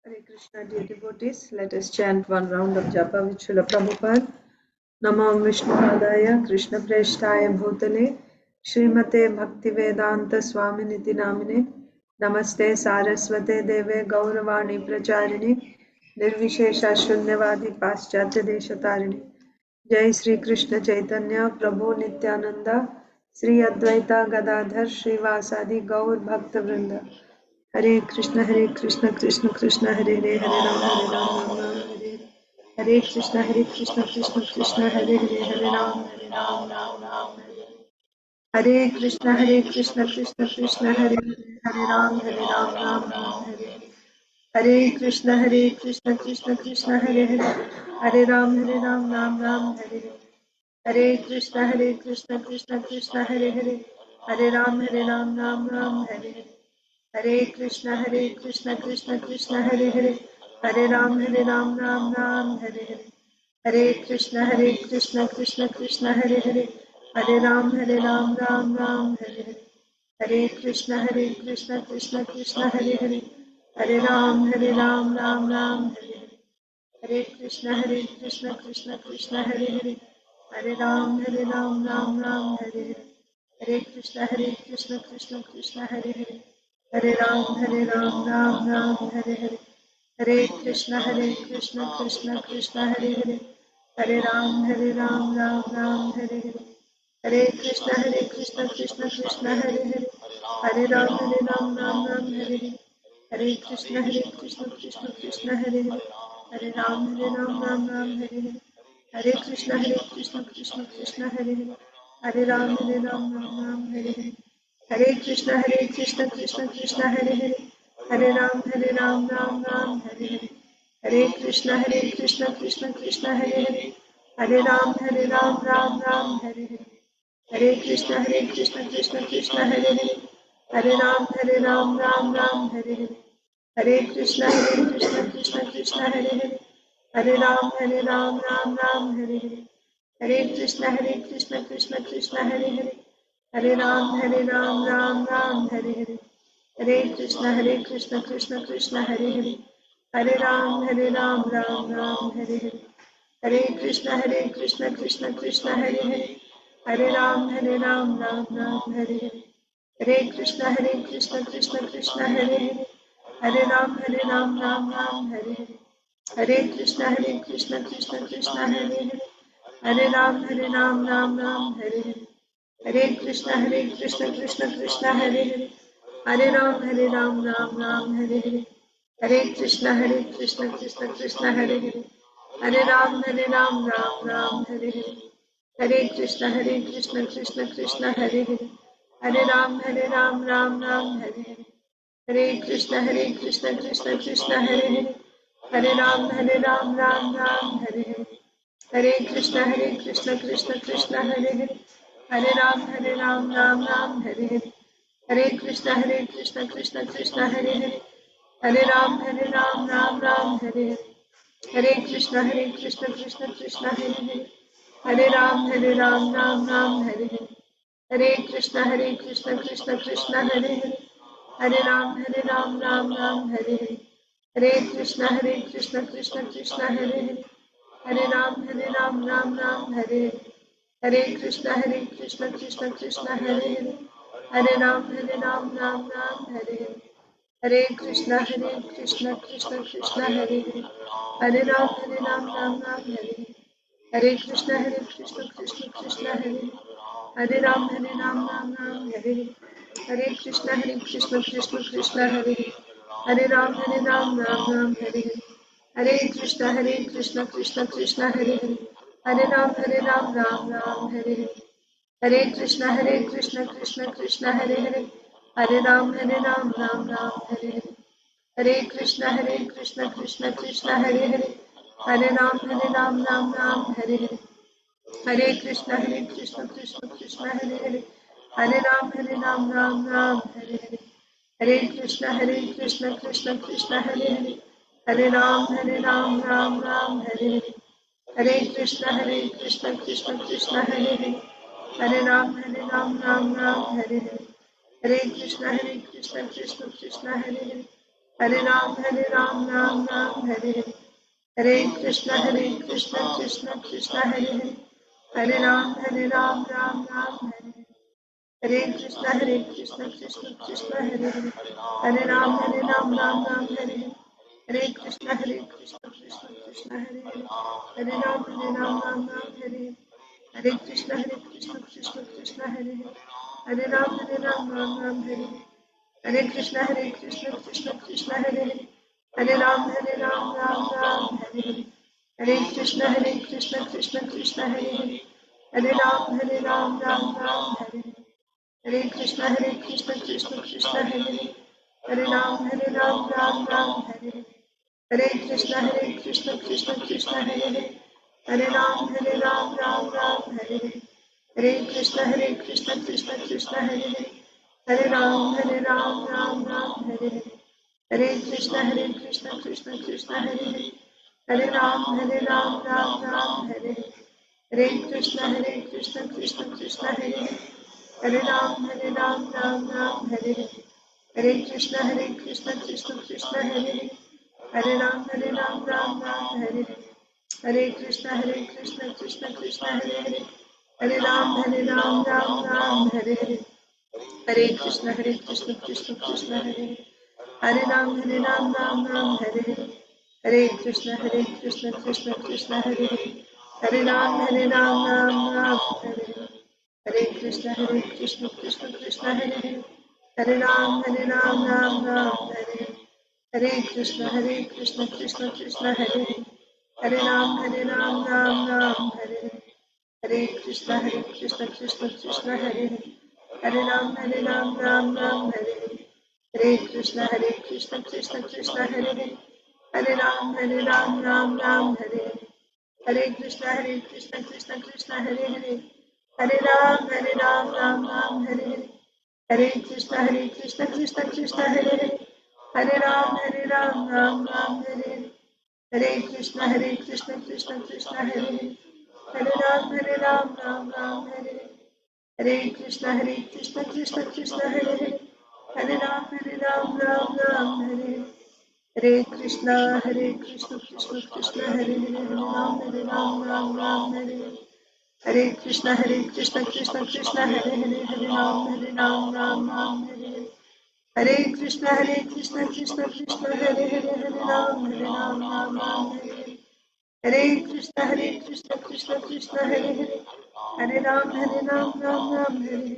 Hare Krishna, dear devotees, let us chant one round of japa with Srila Prabhupada. Namo Vishnu Padaya Krishna Preshtaya Bhutale Srimate Bhaktivedanta Swaminiti Namine Namaste Saraswate Deve Gauravani Pracharini Nirvishesha Shunyavadi Paschatya Deshatarini Jai Sri Krishna Chaitanya Prabhu Nityananda Sri Advaita Gadadhar Srivasadi Gaur Bhakta Vrinda Hare Krishna Krishna Krishna Hare Hare Hare Ram Ram Ram Hare Hare Krishna Krishna Krishna Hare Hare Hare Ram Ram Ram Hare Krishna Krishna Krishna Hare Hare Hare Ram Ram Hare Hare Krishna Krishna Krishna Hare Hare Hare Ram Ram Hare Hare Krishna Krishna Krishna Hare Hare Hare Ram Ram Hare Hare Krishna Krishna Krishna Hare Hare Hare Ram Ram Hare Hare Krishna Krishna Krishna Hare Hare Hare Ram Ram Hare Hare Krishna Krishna Krishna Hare Hare Hare Ram Ram Hare Hare Krishna Krishna Krishna Hare Hare Hare Ram Ram Hare Hare Krishna Krishna Krishna Hare Hare Hare Ram Ram Hare Hare Krishna Krishna Krishna Hare Hare Hare Ram Ram Hare Hare Krishna Krishna Krishna Hare Hare Hare Ram Ram Hare Hare Krishna Krishna Krishna Hare Hare Hare Ram Ram Hare Hare Krishna Krishna Krishna Hare Hare Hare Ram Hare Hare Krishna Krishna Krishna Hare Hare Hare Ram Ram Hare Hare Krishna Krishna Krishna Hare Hare Hare Ram Ram Hare Hare Krishna Krishna Krishna Hare Hare Hare Ram Ram Hare Hare Krishna Krishna Krishna Hare Hare Hare Ram Ram Hare Hare Krishna Krishna Krishna Hare Hare Hare Ram Hare Hare Krishna Krishna Krishna Hare Hare Hare Ram Hare Hare Krishna Krishna Krishna Hare Hare Hare Ram Hare Hare Krishna Krishna Krishna Hare Hare Hare Ram Hare Hare Krishna Krishna Krishna Hare Hare Hare Ram Hare Hare Krishna Krishna Krishna Hare Hare Hare Ram Hare Hare Krishna Krishna Krishna Hare Hare Hare Ram Hare Hare Krishna Krishna Krishna Hare Hare Hare Ram Hare Hare Krishna Krishna Krishna Hare Hare Hare Ram Hare Hare Krishna Krishna Krishna Hare Hare Hare Ram Hare Hare Krishna Krishna Krishna Hare Hare Hare Ram Hare Hare Krishna Krishna Krishna Hare Hare Hare Ram Hare Hare Krishna Krishna Krishna Hare Hare Hare Ram Hare Hare Krishna Krishna Krishna Hare Hare Hare Ram Hare Hare Krishna Krishna Krishna Hare Hare Hare Ram Hare Hare Krishna Krishna Krishna Hare Hare Hare Ram Hare Hare Krishna Krishna Krishna Hare Hare Ram Hare Hare Krishna Krishna Krishna Hare Hare Ram Hare Hare Krishna Krishna Krishna Hare Hare Ram Hare Hare Krishna Krishna Krishna Hare Hare Ram Hare Hare Krishna Krishna Krishna Hare Hare Ram Hare Hare Krishna Krishna Krishna Hare Hare Ram Hare Hare Krishna Krishna Krishna Hare Hare Ram Hare Hare Krishna Krishna Krishna Hare Hare Ram Hare Hare Krishna Krishna Krishna Hare Hare Ram, Ram Ram, Hare Hare. Hare Krishna, Krishna Krishna, Hare Hare. Hare Ram, Ram Ram, Hare Hare. Hare Krishna, Krishna Krishna, Hare Hare. Hare Ram, Ram Ram, Hare Hare. Hare Krishna, Krishna Krishna, Hare Hare. Hare Ram, Ram Ram, Hare Hare. Hare Krishna, Krishna Krishna, Hare Hare. Hare Ram, Ram Ram, Hare Hare. Hare Krishna, Krishna Krishna, Hare Hare. Hare Ram, Ram Ram, Hare Hare. Hare Krishna, Krishna Krishna, Hare Hare. Hare Ram, Ram Ram, Hare Hare. Hare Krishna, Krishna Krishna, Hare Hare. Hare Ram, Ram Ram, Hare Hare. Hare Krishna, Krishna Krishna, Hare Hare. Hare Ram, Ram Ram, Hare Hare. Hare Krishna, Krishna Krishna, Hare Hare. Hare Ram, Ram Ram, Hare Hare. Hare Krishna, Krishna Krishna, Hare Hare. Hare Ram, Ram, Hare Hare. Hare Krishna, Krishna Krishna, Hare Hare. Hare Ram, Ram Ram, Hare Hare. Hare Krishna, Krishna Krishna, Hare Hare. Hare Ram, Ram Ram, Hare Hare. Hare Krishna, Krishna Krishna, Hare Hare. Hare Ram, Ram Ram, Hare Hare. Hare Krishna, Krishna Krishna, Hare Hare. Hare Ram, Ram Ram, Hare Hare. Hare Krishna, Krishna Krishna, Hare Hare. Hare Ram, Ram Ram, Hare Hare. Hare Krishna, Krishna Krishna, Hare Hare. Hare Ram, Ram Ram, Hare Hare. Hare Krishna, Krishna Krishna, Hare Hare. Hare Ram, Ram, Hare Hare. Hare Krishna, Krishna Krishna, Hare Hare. Hare Ram, Ram, Hare Hare. Hare Krishna, Krishna Krishna, Hare Hare. Hare Ram, Ram, Hare Hare. Hare Krishna, Krishna Krishna, Hare Hare. Hare Ram, Ram, Hare Hare. Hare Krishna, Krishna Krishna, Hare Hare. Hare Ram, Ram, Hare Hare. Hare Krishna, Krishna Krishna, Hare Hare. Hare Ram, Ram, Hare Hare. Hare Krishna, Krishna Krishna, Hare Hare. Hare Ram, Ram, Hare Hare. Hare Krishna, Krishna Krishna, Hare Hare. Hare Ram, Hare Hare. Hare Krishna, Krishna Krishna, Hare Hare. Hare Ram, Ram, Hare Hare. Hare Krishna, Krishna Krishna, Hare Hare. Hare Ram, Ram, Hare Hare.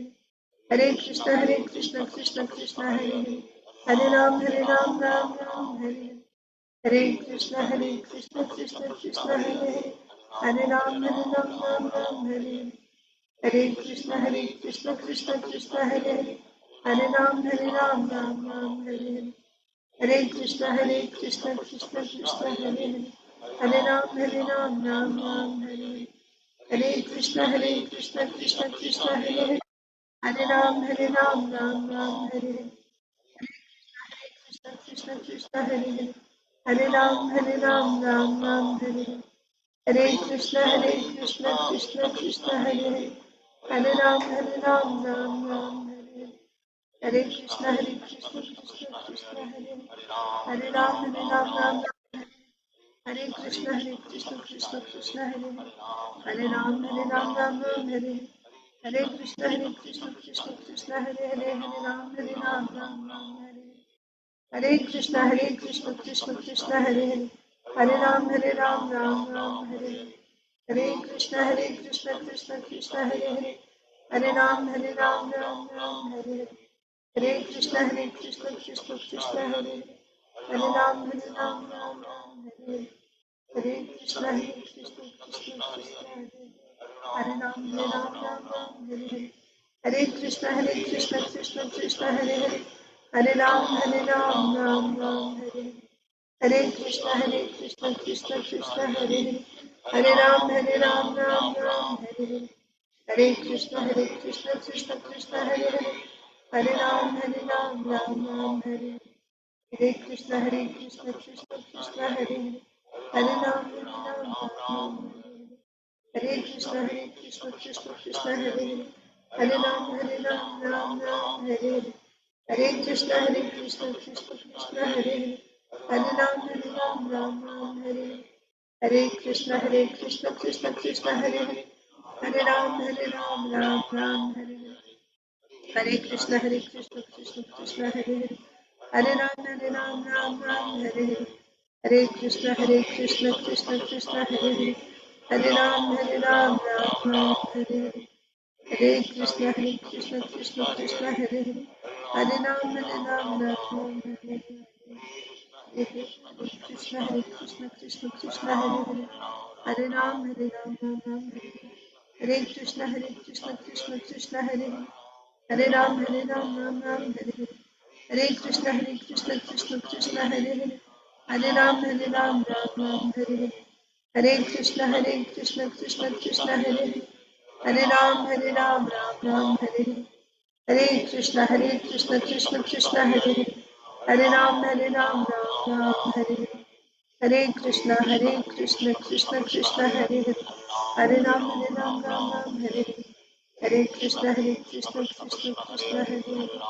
Hare Krishna, Krishna Krishna, Hare Hare. Hare Ram, Ram, Hare Hare. Hare Krishna, Krishna Krishna, Hare Hare. Hare Ram, Ram, Hare Hare. Hare Krishna, Krishna Hare Hare. Hare Ram, Ram, Hare Hare. Hare Krishna, Krishna Krishna, Hare Hare. Hare Ram, Ram, Hare Hare. Hare Krishna, Krishna Krishna, Hare Hare. Hare Ram, Ram, Hare Hare. Hare Krishna, Krishna Krishna, Hare Hare. Hare Ram, Ram, Hare Hare. Krishna Krishna, Hare Hare. Hare Ram, Ram, Hare Hare. Hare Krishna, Krishna Krishna, Hare Hare. Hare Ram, Ram, Hare Hare. Hare Krishna, Krishna Krishna, Hare Hare. Hare Ram, Ram. Hare Krishna, Krishna Krishna, Hare Hare. Hare Ram, Ram, Hare Hare. Hare Krishna, Krishna Krishna, Hare Hare. Hare Ram, Ram, Hare Hare. Hare Krishna, Krishna Krishna, Hare Hare. Hare Ram, Ram, Hare Hare. Hare Krishna, Krishna Krishna, Hare Hare. Hare Ram, Ram, Hare Hare. Hare Krishna, Krishna Krishna, Hare Hare. Hare Ram, Ram, Hare Hare. Hare Krishna, Krishna Krishna, Hare Hare. Hare Ram, Ram, Hare Hare. Hare Krishna, Krishna Krishna, Hare Hare. Hare Ram, Ram, Hare Hare. Hare Krishna, Krishna Krishna, Hare Hare. Hare Ram, Ram, Hare Hare. Hare Krishna, Krishna Krishna, Hare Hare. Hare Ram, Ram, Hare Hare. Hare Krishna, Krishna Krishna, Hare Hare. Hare Ram, Ram, Hare Hare. Hare Krishna, Krishna Krishna, Hare Hare. Hare Ram, Ram, Hare Hare. Hare Krishna Krishna Krishna Hare Hare, Hare Ram Ram Ram Hare Hare. Hare Krishna Krishna Krishna Hare Hare, Hare Ram Ram Ram Hare Hare. Hare Krishna Krishna Krishna Hare Hare, Hare Ram Ram Hare Hare. Hare Krishna Krishna Krishna Hare Hare, Hare Ram Ram Hare Hare. Hare Krishna Krishna Krishna Hare Hare, Hare Ram Ram Hare Hare. Hare Krishna Krishna Krishna Hare Hare, Hare Ram Ram Ram Hare Hare. Hare Krishna Krishna Krishna Hare Hare, Hare Ram Ram Ram Hare Hare. Hare Krishna Krishna Krishna Hare Hare, Hare Ram Ram Hare Hare. Hare Krishna Krishna Krishna Hare Hare, Hare Ram Ram Hare Hare. Hare Krishna Krishna Krishna Hare Hare, Hare Ram Ram Hare Hare. Hare Krishna Krishna Krishna Hare Hare, Hare Ram Ram Hare Hare. Hare Krishna Krishna Krishna Hare Hare, Hare Ram Ram Hare Hare. Hare Krishna Krishna Krishna Hare Hare,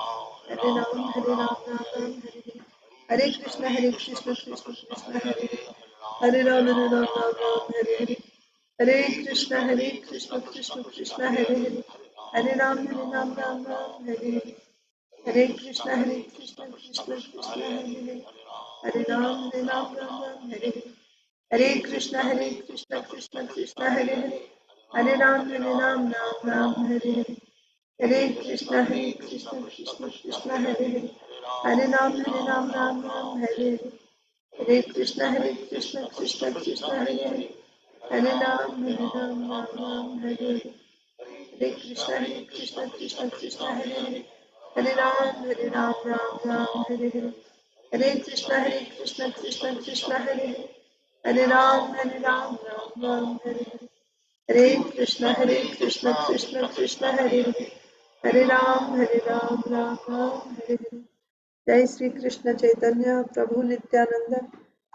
Hare Ram Ram Hare Hare. Hare Krishna Krishna Krishna Hare Hare, Hare Ram Ram Hare Hare. Hare Krishna Krishna Krishna Hare Hare, Hare Ram Ram Hare Hare. Hare Krishna Krishna Krishna Hare Hare, Hare Ram Ram Hare Hare. Hare Krishna Krishna Hare Hare, Hare Ram Ram Hare Hare. Hare Krishna Krishna Krishna Hare Hare, Hare Ram Ram Hare Hare. Hare Krishna Krishna Krishna Hare Hare, Hare Ram Ram Hare Hare. Hare Krishna Krishna Krishna Hare Hare, Hare Ram Ram Hare Hare. Hare Krishna Krishna Krishna Hare Hare, Hare Ram Ram Hare Hare. जय श्री कृष्ण चैतन्य प्रभु नित्यानंद,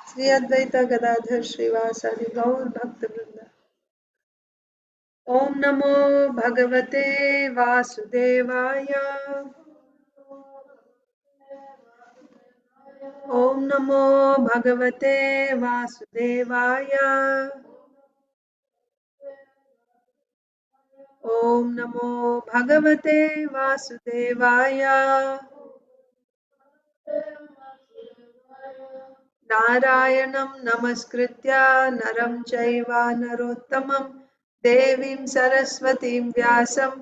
श्री अद्वैत गदाधर श्रीवासादि गौर भक्त वृंद। ओम नमो भगवते वासुदेवाय, ओम नमो भगवते वासुदेवाय, ओम नमो भगवते वासुदेवाय। नारायणं नमस्कृत्य नरं चैव नरोत्तमं देवीं सरस्वतीं व्यासं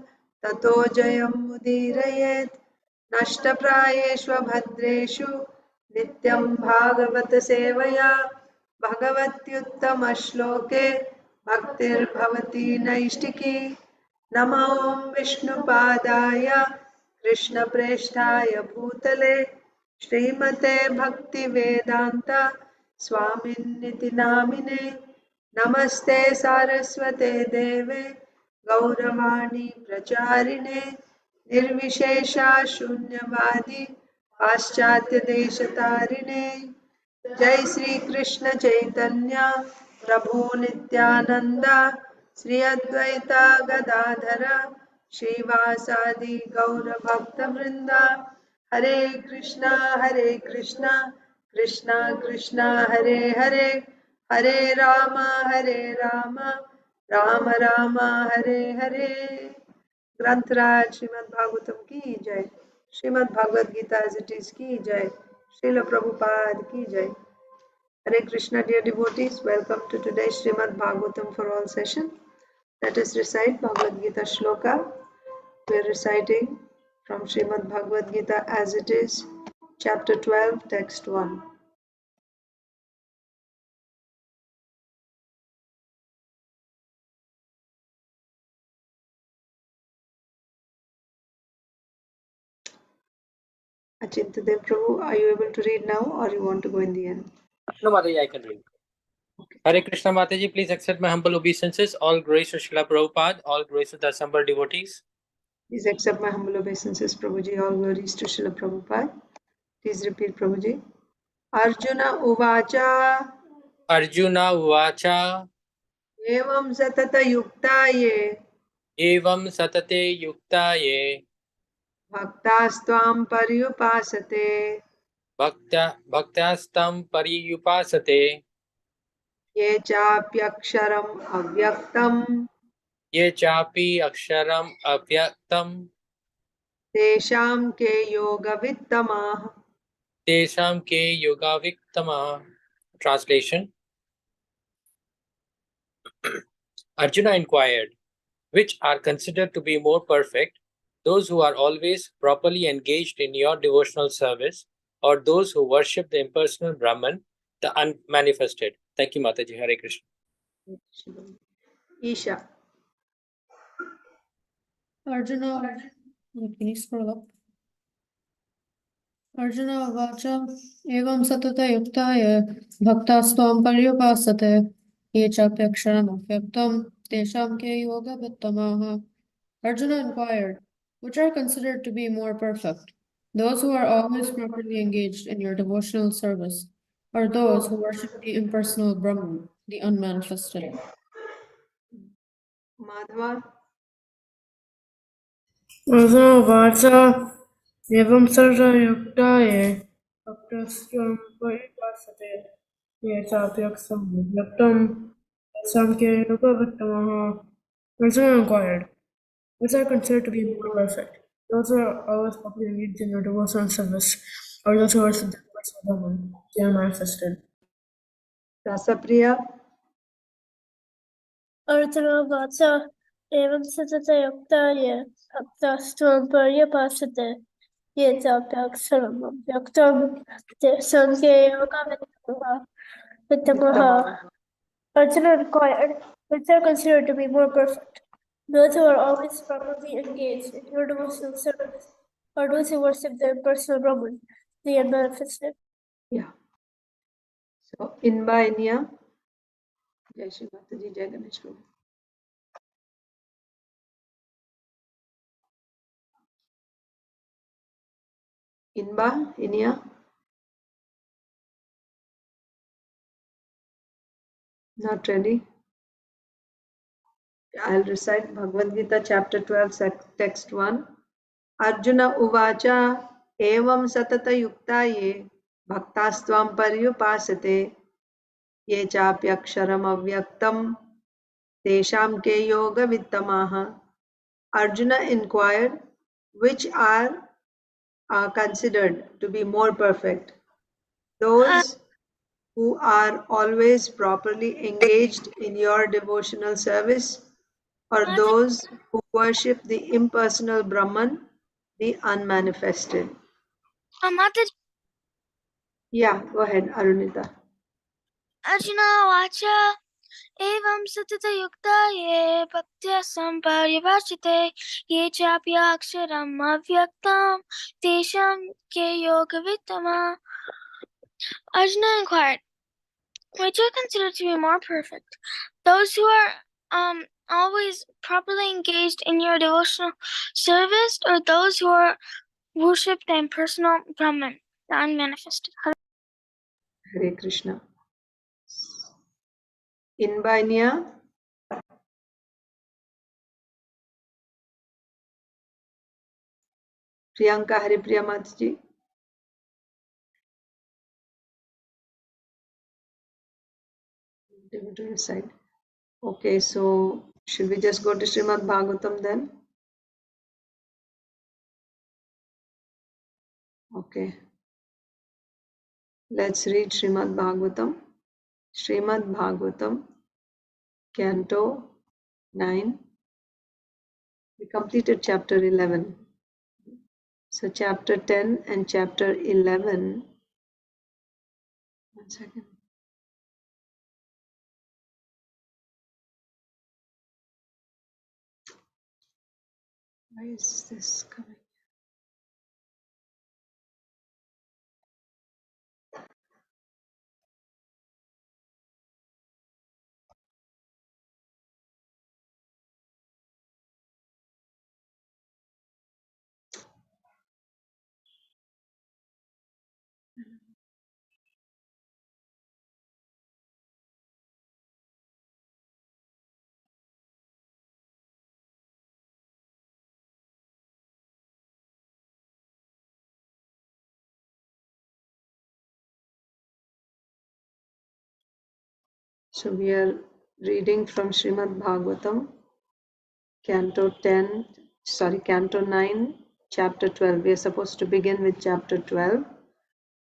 ततो जयमुदीरयेत्। नष्टप्रायेषु भद्रेषु नित्यं भागवत सेवया भगवत्युत्तमश्लोके भक्तिर्भवति नैष्टिकी। नमो विष्णुपादाय कृष्णप्रेष्ठाय भूतले श्रीमते भक्तिवेदांत स्वामिन्निति नामिने। नमस्ते सारस्वते देवे गौरवाणी प्रचारिणे, निर्विशेषा शून्यवादी पाश्चात्य देशतारिणे। जय श्री कृष्ण चैतन्य प्रभु नित्यानंद, श्री अद्वैता गदाधर श्रीवासादि गौर भक्त वृंदा। हरे कृष्णा कृष्णा कृष्णा हरे हरे, हरे राम राम राम हरे हरे। ग्रंथराज श्रीमद् भागवतम की जय, Srimad Bhagavad Gita as it is की जय, श्रील प्रभुपाद की जय। Hare Krishna, dear devotees, welcome to today's Srimad Bhagavatam for all session. Let us recite Bhagavad Gita Sloka. We are reciting from Srimad Bhagavad Gita as it is, chapter 12, text 1. Achintadev Prabhu, are you able to read now or you want to go in the end? No, Mataji, I can read. Okay. Hare Krishna Mataji, please accept my humble obeisances. All grace to Srila Prabhupada, all grace to the assembled devotees. Please accept my humble obeisances, Prabhuji. All glories to Srila Prabhupada. Please repeat, Prabhuji. Arjuna Uvacha. Arjuna Uvacha. Evam satata yuktaye. Evam satate yuktaye. भक्तास्त्वां पर्युपासते भक्त्यास्तं पर्युपासते ये चाप्यक्षरम् अव्यक्तम् ये चापि अक्षरम् अव्यक्तं तेषां के योगवित्तमाः. तेषां के योगावित्तमः. Translation. Arjuna inquired, which are considered to be more perfect, those who are always properly engaged in your devotional service, or those who worship the impersonal Brahman, the unmanifested? Thank you, Mataji. Hare Krishna. Isha. Arjuna, can you scroll up? Arjuna uvacha evam satata yuktaya bhaktasvam paryupasate ye chapyaksharam avyaktam tesham ke yoga vittamaha. Arjuna inquired, which are considered to be more perfect? Those who are always properly engaged in your devotional service, or those who worship the impersonal Brahman, the unmanifested? Madhava. वाचा एवं सर्वयुक्ताये भक्तस्त्वं परिपासते ये चाप्यक्षं व्यक्तं सांख्ययोगवित्तमः. Arjuna inquired, which are considered to be more perfect? Those who are always properly engaged in your devotional service, or those who worship the personal Brahman, they are manifested. Rasapriya. Arjuna vaचा एवं सततयुक्ताय भक्तास्त्वं पर्युपासते ये चाप्यक्षरम् अव्यक्तं तेषां के योगवित्तमः. Arjuna inquired, which are considered to be more perfect? Those who are always properly engaged in your devotional service, or those who worship their personal Brahman, the unmanifested? Yeah. So, Inba Inya. Jai Shri Mataji, Jai Ganesh Prabhu. Inba Inya. Not ready. I'll recite Bhagavad Gita chapter 12 text 1. Arjuna uvacha evam satata yuktaye bhaktastvamparyupasate ye chapyaksharam avyaktam tesham ke yoga vittamaha. Arjuna inquired, which are considered to be more perfect? Those who are always properly engaged in your devotional service, or those who worship the impersonal Brahman, the unmanifested? Mataji. Yeah, go ahead, Arunita. Arjuna vacha एवं सततयुक्ताये भक्त्या सम्पर्यवर्तिते ये चाप्यक्षरम् अव्यक्तं तेषां के योगवित्तमः. Arjuna inquired, which are considered to be more perfect? Those who are always properly engaged in your devotional service, or those who are worship the impersonal Brahman, the unmanifested? Hare Krishna. Inbanya. Priyanka Haripriya Mataji. To recite. Okay, so should we just go to Srimad Bhagavatam then? Okay. Let's read Srimad Bhagavatam. Srimad Bhagavatam, Canto 9. We completed chapter 11. So chapter 10 and chapter 11. One second. Why is this coming? So we are reading from Srimad Bhagavatam, Canto 9, Chapter 12. We are supposed to begin with Chapter 12.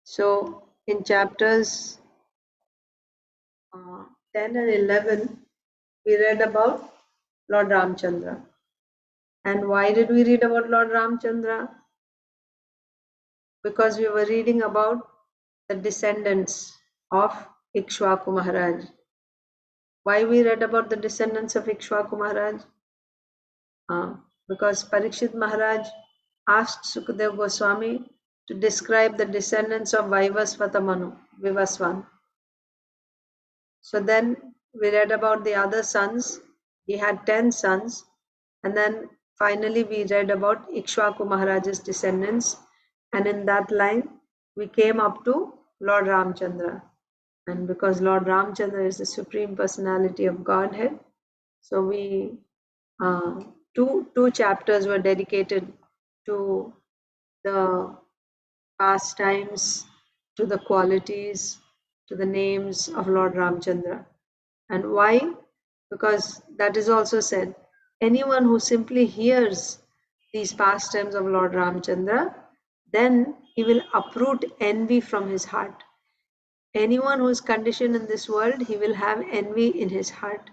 So in chapters 10 and 11, we read about Lord Ramchandra. And why did we read about Lord Ramchandra? Because we were reading about the descendants of Ikshvaku Maharaj. Why we read about the descendants of Ikshvaku Maharaj? Because Parikshit Maharaj asked Sukadev Goswami to describe the descendants of Vaivasvata Manu, Vivaswan. So then we read about the other sons. He had 10 sons. And then finally we read about Ikshvaku Maharaj's descendants. And in that line, we came up to Lord Ramchandra. And because Lord Ramchandra is the Supreme Personality of Godhead, so we two chapters were dedicated to the pastimes, to the qualities, to the names of Lord Ramchandra. And why? Because that is also said, anyone who simply hears these pastimes of Lord Ramchandra, then he will uproot envy from his heart. Anyone who is conditioned in this world, he will have envy in his heart.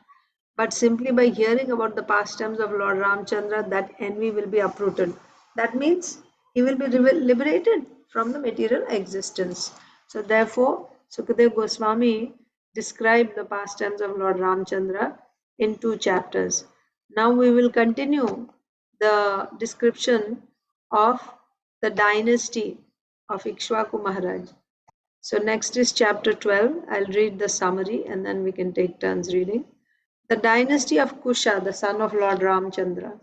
But simply by hearing about the pastimes of Lord Ramchandra, that envy will be uprooted. That means he will be liberated from the material existence. So therefore, Sukadev Goswami described the pastimes of Lord Ramchandra in 2 chapters. Now we will continue the description of the dynasty of Ikshvaku Maharaj. So next is chapter 12. I'll read the summary and then we can take turns reading. The dynasty of Kusha, the son of Lord Ramchandra.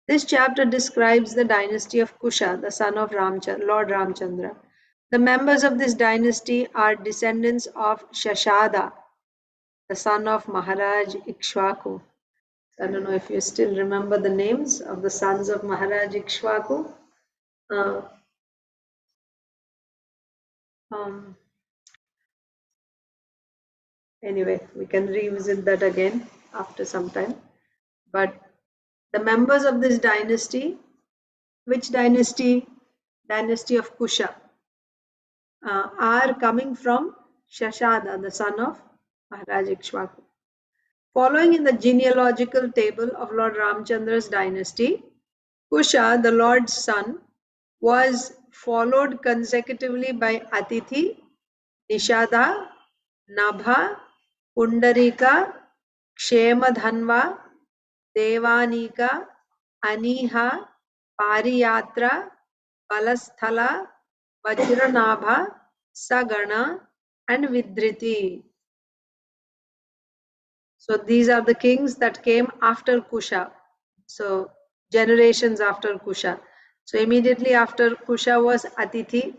This chapter describes the dynasty of Kusha, the son of Lord Ramchandra. The members of this dynasty are descendants of Shashada, the son of Maharaj Ikshvaku. I don't know if you still remember the names of the sons of Maharaj Ikshvaku. Anyway, we can revisit that again after some time. But the members of this dynasty, which dynasty? Dynasty of Kusha, are coming from Shashada, the son of Maharaj Ikshvaku. Following in the genealogical table of Lord Ramchandra's dynasty, Kusha, the Lord's son, was followed consecutively by Atithi, Nishada, Nabha, Pundarika, Kshemadhanva, Devanika, Aniha, Pariyatra, Balasthala, Vajranabha, Sagana, and Vidriti. So these are the kings that came after Kusha. So generations after Kusha. So immediately after Kusha was Atithi.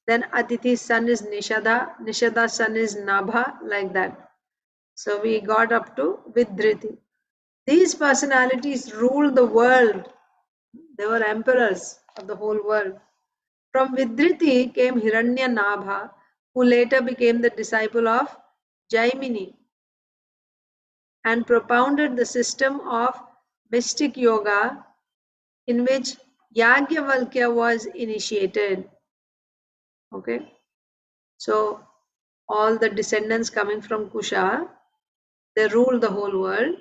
Then Atithi's son is Nishada. Nishada's son is Nabha, like that. So we got up to Vidriti. These personalities ruled the world. They were emperors of the whole world. From Vidriti came Hiranya who later became the disciple of Jaimini and propounded the system of mystic yoga in which Yagyavalkya was initiated. Okay, so all the descendants coming from Kusha, they ruled the whole world.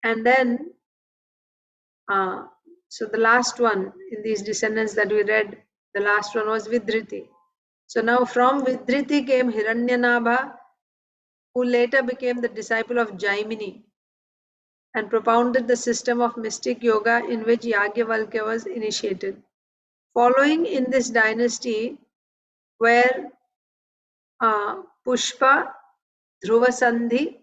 And then, so the last one in these descendants that we read, the last one was Vidriti. So now from Vidriti came Hiranyanabha, who later became the disciple of Jaimini and propounded the system of mystic yoga in which Yagyavalkya was initiated. Following in this dynasty were Pushpa, Dhruvasandhi,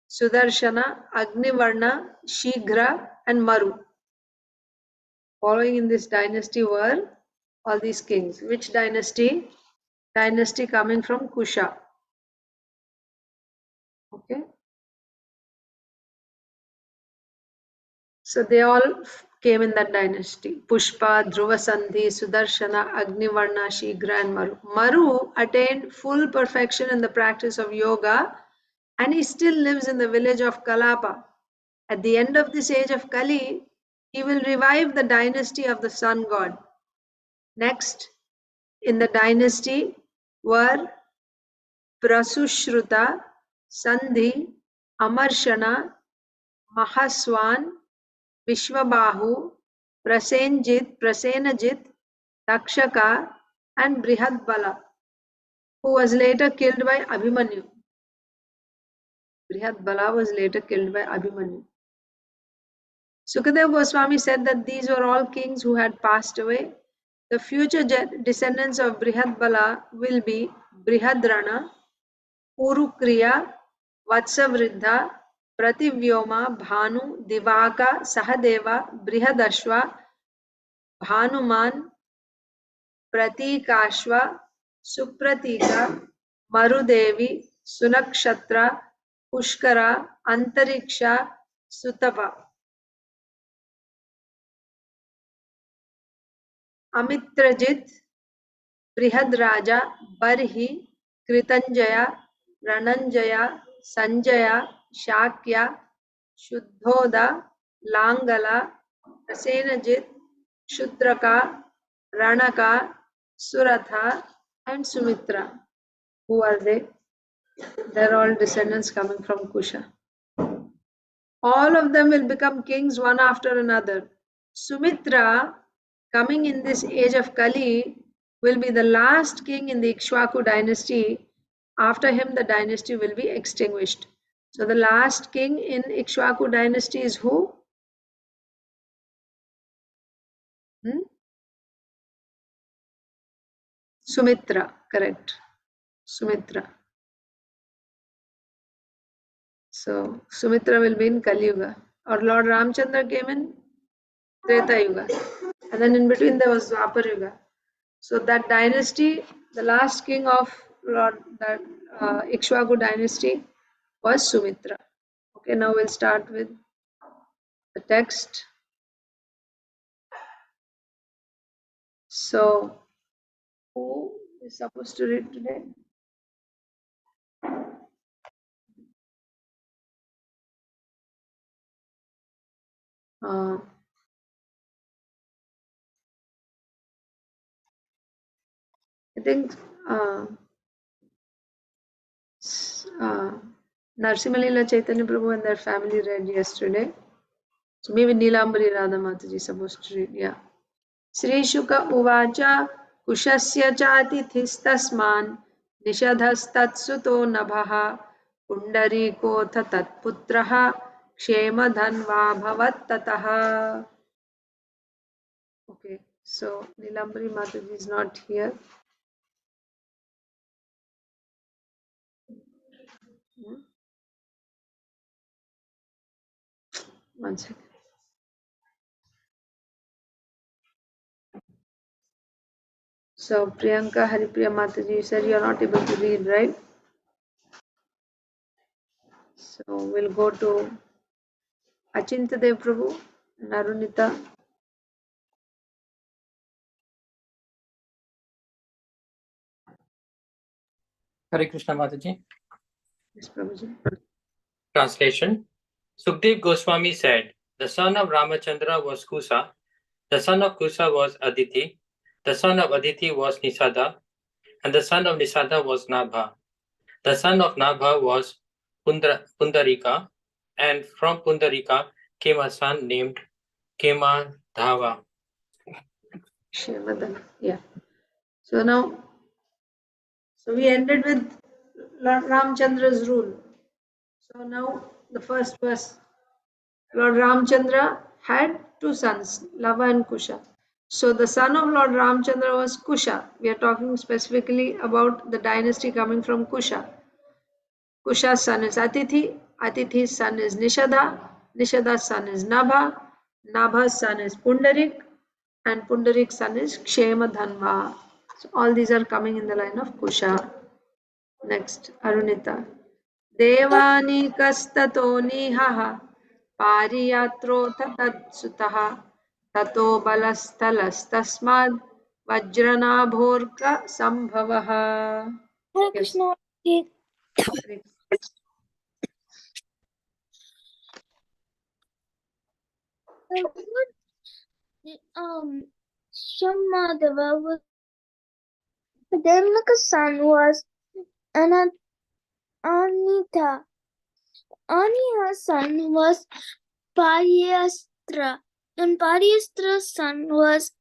Sudarshana, Agnivarna, Shighra, and Maru. Following in this dynasty were all these kings. Which dynasty? Dynasty coming from Kusha. Okay. So they all came in that dynasty. Pushpa, Dhruva Sandhi, Sudarshana, Agnivarna, Shigra, and Maru. Maru attained full perfection in the practice of yoga, and he still lives in the village of Kalapa. At the end of this age of Kali, he will revive the dynasty of the sun god. Next in the dynasty were Prasushruta, Sandhi, Amarshana, Mahaswan, Vishwabahu, Prasenajit, Takshaka, and Brihadbala, who was later killed by Abhimanyu. Brihadbala was later killed by Abhimanyu. Sukadeva Goswami said that these were all kings who had passed away. The future descendants of Brihadbala will be Brihadrana, Urukriya, Vatsavriddha, Prativyoma, Bhanu, Divaka, Sahadeva, Brihadashva, Bhanuman, Pratikashva, Supratika, Marudevi, Sunakshatra, Pushkara, Antariksha, Sutapa. Amitrajit, Brihadraja, Barhi, Kritanjaya, Rananjaya, Sanjaya, Shakya, Shuddhoda, Langala, Prasenajit, Shudraka, Ranaka, Suratha, and Sumitra. Who are they? They're all descendants coming from Kusha. All of them will become kings one after another. Sumitra, coming in this age of Kali, will be the last king in the Ikshwaku dynasty. After him, the dynasty will be extinguished. So the last king in Ikshwaku dynasty is who? Sumitra, correct. Sumitra. So Sumitra will be in Kali Yuga. Or Lord Ramchandra came in Treta Yuga. And then in between there was Dwapar Yuga. So that dynasty, the last king of Lord that Ikshwaku dynasty was Sumitra. Okay, now we'll start with the text. So, who is supposed to read today? I think Narsimalila Chaitanya Prabhu and their family read yesterday. So maybe Nilambari Radha Mataji is supposed to read, yeah. Sri Shuka Uvacha Kushasya Chatithistasman Nishadhastatsuto Nabhaha Pundariko Tatputraha Kshema Dhanva Bhavattataha. Okay, so Nilambari Mataji is not here. One second. So Priyanka Haripriya Mataji, you said you're not able to read, right? So we'll go to Achintadev Prabhu and Arunita. Hare Krishna Mataji. Yes, Prabhuji. Translation. Sukdev Goswami said, the son of Ramachandra was Kusa, the son of Kusa was Aditi, the son of Aditi was Nisada, and the son of Nisada was Nabha. The son of Nabha was Pundarika, and from Pundarika came a son named Kemadhava. Yeah. So now, we ended with Lord Ramchandra's rule. So now the first verse, Lord Ramchandra had two sons, Lava and Kusha. So the son of Lord Ramchandra was Kusha. We are talking specifically about the dynasty coming from Kusha. Kusha's son is Atithi, Atithi's son is Nishada, Nishada's son is Nabha, Nabha's son is Pundarik, and Pundarik's son is Kshema Dhanva. So all these are coming in the line of Kusha. Next, Arunita. Devani kastato nihaha pariyatro tatsutaha Tato balasthalastasmad vajranabhorka sambhavaha. Hare Yes. Krishna. Shamadeva was Devnaka's son was Anita. Ani's son was Paryastra, and Paryastra's son was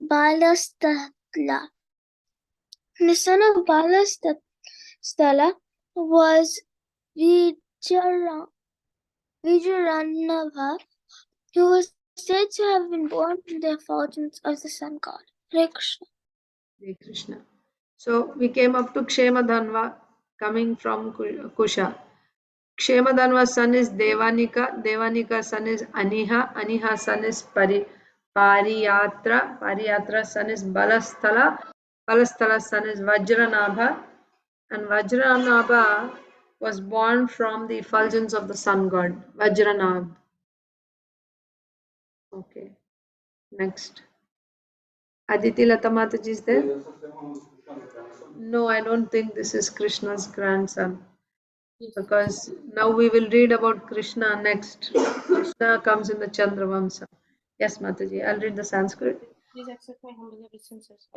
Balastatla. The son of Balastala was Vijayanava, who was said to have been born from the effulgence of the sun god. Hare Krishna. Hare Krishna. So we came up to Kshemadhanva coming from Kusha. Kshemadhanva's son is Devanika. Devanika's son is Aniha. Aniha's son is Pariyatra. Pariyatra's son is Balasthala. Balastala's son is Vajranabha. And Vajranabha was born from the effulgence of the sun god, Vajranabh. Okay. Next. Aditi Lata Mataji is there? No, I don't think this is Krishna's grandson. Because now we will read about Krishna next. Krishna comes in the Chandravamsa. Yes, Mataji, I'll read the Sanskrit. Please accept my humble obeisances.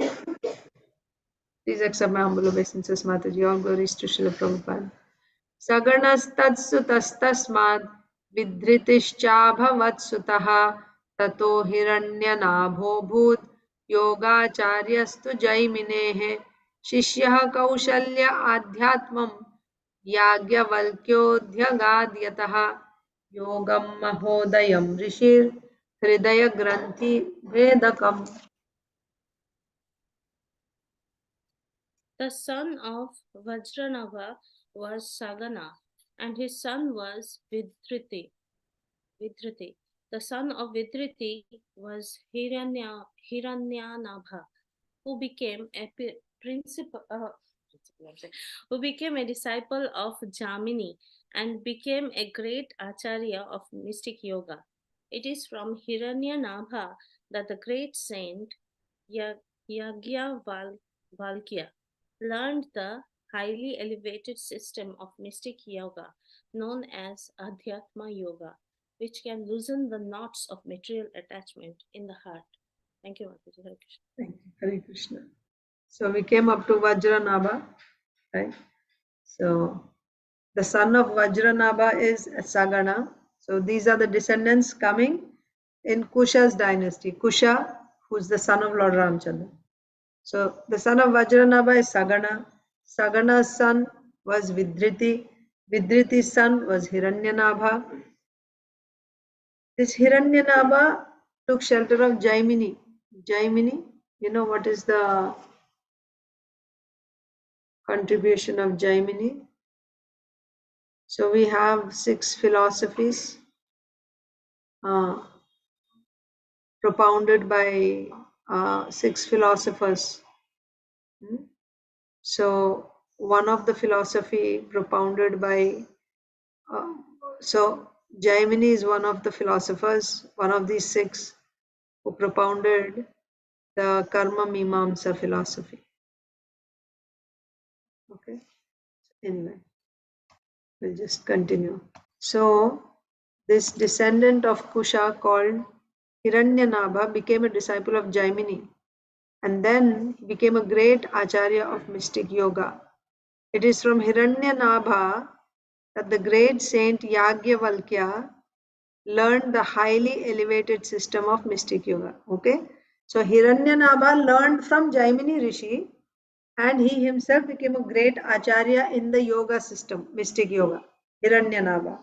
Please accept my humble obeisances, Mataji. All glories to Srila Prabhupada. Saganastadsutastasmad vidhritischabhavatsutaha tato hiranyanaabho bhut yogacharyastu jaiminehe shishyah kaushalya adhyatmam याज्ञवल्क्योऽध्यगाद्यतः योगं महोदयं ऋषिर् हृदयग्रन्थि भेदकम्. The son of Vajranava was Sagana, and his son was Vidhriti. The son of Vidhriti was Hiranyanabha, who became a disciple of Jamini and became a great acharya of mystic yoga. It is from Hiranyanabha that the great saint Yagyavalkya learned the highly elevated system of mystic yoga known as Adhyatma Yoga, which can loosen the knots of material attachment in the heart. Thank you, Mataji. Hare Krishna. Thank you. Hare Krishna. So we came up to Vajranabha, right? So the son of Vajranabha is Sagana. So these are the descendants coming in Kusha's dynasty. Kusha, who's the son of Lord Ramchandra. So the son of Vajranabha is Sagana. Sagana's son was Vidhriti. Vidhriti's son was Hiranyanabha. This Hiranyanabha took shelter of Jaimini. Jaimini, you know what is the contribution of Jaimini? So we have 6 philosophies propounded by 6 philosophers. So one of the philosophy propounded by so Jaimini is one of the philosophers, one of these 6 who propounded the Karma Mimamsa philosophy. Okay, anyway, we'll just continue. So this descendant of Kusha called Hiranyanabha became a disciple of Jaimini, and then he became a great acharya of mystic yoga. It is from Hiranyanabha that the great saint Yagyavalkya learned the highly elevated system of mystic yoga. Okay, so Hiranyanabha learned from Jaimini Rishi, and he himself became a great acharya in the yoga system, mystic yoga, Hiranyanabha.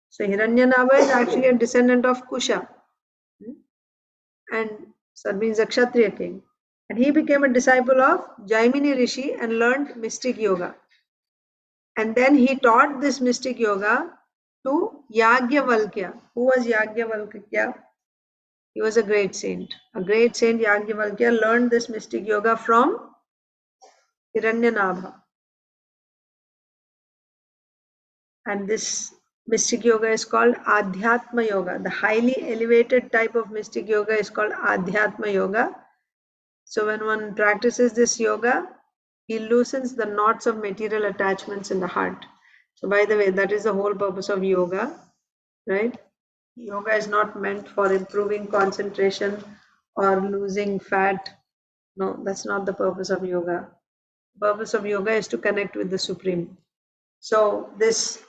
So Hiranyanabha is actually a descendant of Kusha, and so that means a Kshatriya king. And he became a disciple of Jaimini Rishi and learned mystic yoga. And then he taught this mystic yoga to Yagyavalkya. Who was Yagyavalkya? He was a great saint. A great saint, Yagyavalkya, learned this mystic yoga from Hiranyanabha. And this mystic yoga is called Adhyatma Yoga. The highly elevated type of mystic yoga is called Adhyatma Yoga. So when one practices this yoga, he loosens the knots of material attachments in the heart. So by the way, that is the whole purpose of yoga, right? Yoga is not meant for improving concentration or losing fat. No, that's not the purpose of yoga. The purpose of yoga is to connect with the Supreme. So this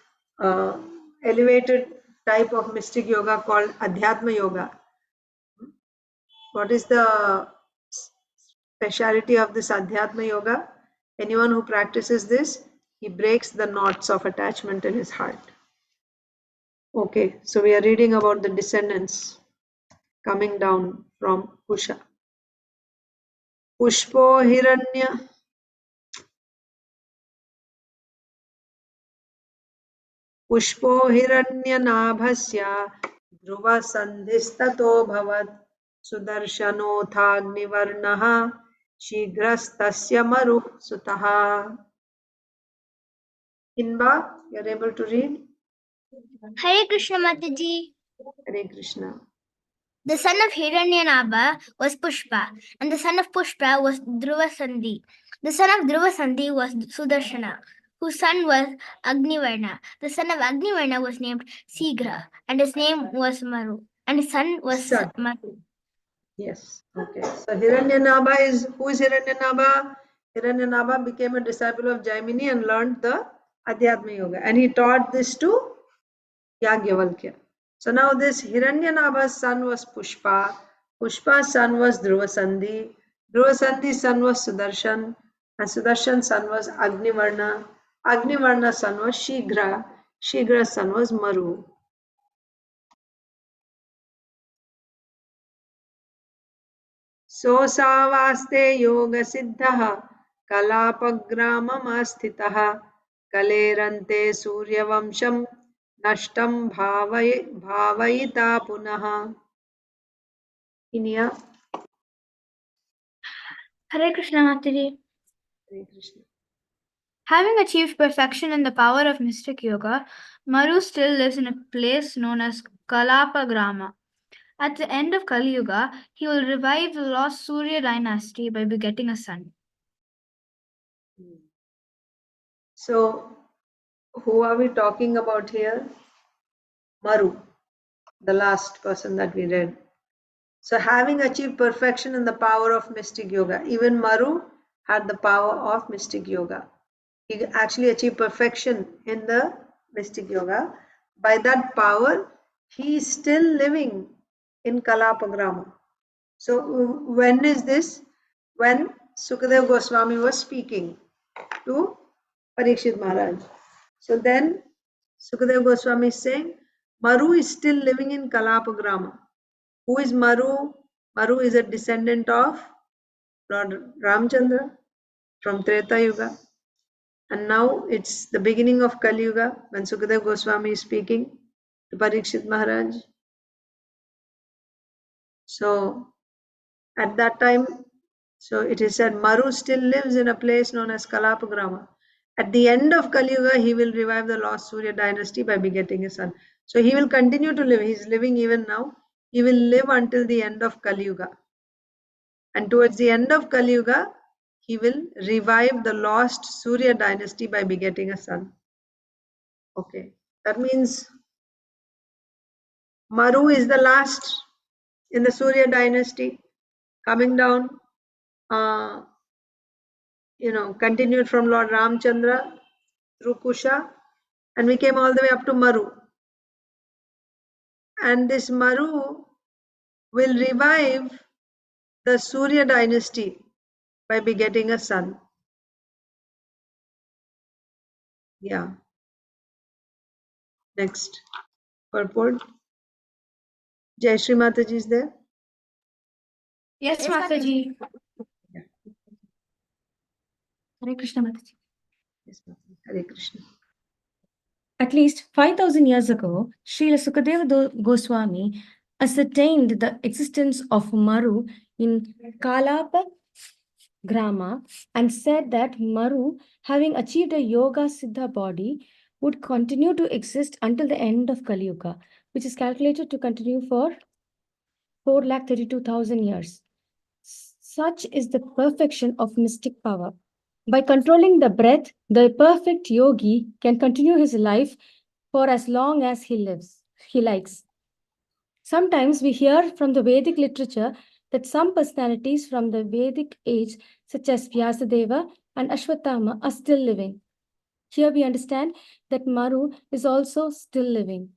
elevated type of mystic yoga called Adhyatma Yoga. What is the speciality of this Adhyatma Yoga? Anyone who practices this, he breaks the knots of attachment in his heart. Okay, so we are reading about the descendants coming down from Pusha. Pushpo हिरण्यनाभस्य ध्रुवसन्धिस्ततो भवत् सुदर्शनोऽथाग्निवर्णः शीघ्रस्तस्य मरुः सुतः. Inba, you're able to read? Hare Krishna Mataji. Hare Krishna. The son of Hiranyanabha was Pushpa, and the son of Pushpa was Dhruvasandhi. The son of Dhruvasandhi was Sudarshana, whose son was Agnivarna. The son of Agnivarna was named Sigra, and his name was Maru, and his son was Maru. Yes, okay. So Hiranyanabha is, who is Hiranyanabha? Hiranyanabha became a disciple of Jaimini and learned the Adhyatma Yoga, and he taught this to Yagyavalkya. So now this Hiranyanabha's son was Pushpa, Pushpa's son was Dhruvasandhi, Dhruvasandhi's son was Sudarshan, and Sudarshan's son was Agnivarna, Agnivarna's son was Shigra, Shigra's son was Maru. सोऽसावास्ते योगसिद्धः कलापग्राममास्थितः कलेरन्ते सूर्यवंशं नष्टं भावयिता पुनः. Inya. Hare Krishna Mataji. Hare Krishna. Having achieved perfection in the power of mystic yoga, Maru still lives in a place known as Kalapa Grama. At the end of Kali Yuga, he will revive the lost Surya dynasty by begetting a son. So, who are we talking about here? Maru, the last person that we read. So, having achieved perfection in the power of mystic yoga, even Maru had the power of mystic yoga. He actually achieved perfection in the mystic yoga. By that power, he is still living in Kalapagrama. So, when is this? When Sukadeva Goswami was speaking to Parikshit Maharaj. So then Sukadeva Goswami is saying, Maru is still living in Kalapagrama. Who is Maru? Maru is a descendant of Lord Ramchandra from Treta Yuga. And now it's the beginning of Kali Yuga when Sukadeva Goswami is speaking to Parikshit Maharaj. So at that time, so it is said, Maru still lives in a place known as Kalapagrama. At the end of Kali Yuga, he will revive the lost Surya dynasty by begetting a son. So he will continue to live. He is living even now. He will live until the end of Kali Yuga. And towards the end of Kali Yuga, he will revive the lost Surya dynasty by begetting a son. Okay. That means Maru is the last in the Surya dynasty coming down. Continued from Lord Ramchandra through Kusha, and we came all the way up to Maru. And this Maru will revive the Surya dynasty by begetting a son. Yeah. Next. Purport. Jai Shri Mataji is there? Yes, Mataji. Yeah. Hare Krishna Mataji. Yes, Mataji. Hare Krishna. At least 5,000 years ago, Srila Sukadeva Goswami ascertained the existence of Maru in Kalapa Grama and said that Maru, having achieved a yoga siddha body, would continue to exist until the end of Kali Yuga, which is calculated to continue for 432,000 years. Such is the perfection of mystic power. By controlling the breath, the perfect yogi can continue his life for as long as he likes. Sometimes we hear from the Vedic literature that some personalities from the Vedic age, such as Vyasadeva and Ashwatthama, are still living. Here we understand that Maru is also still living.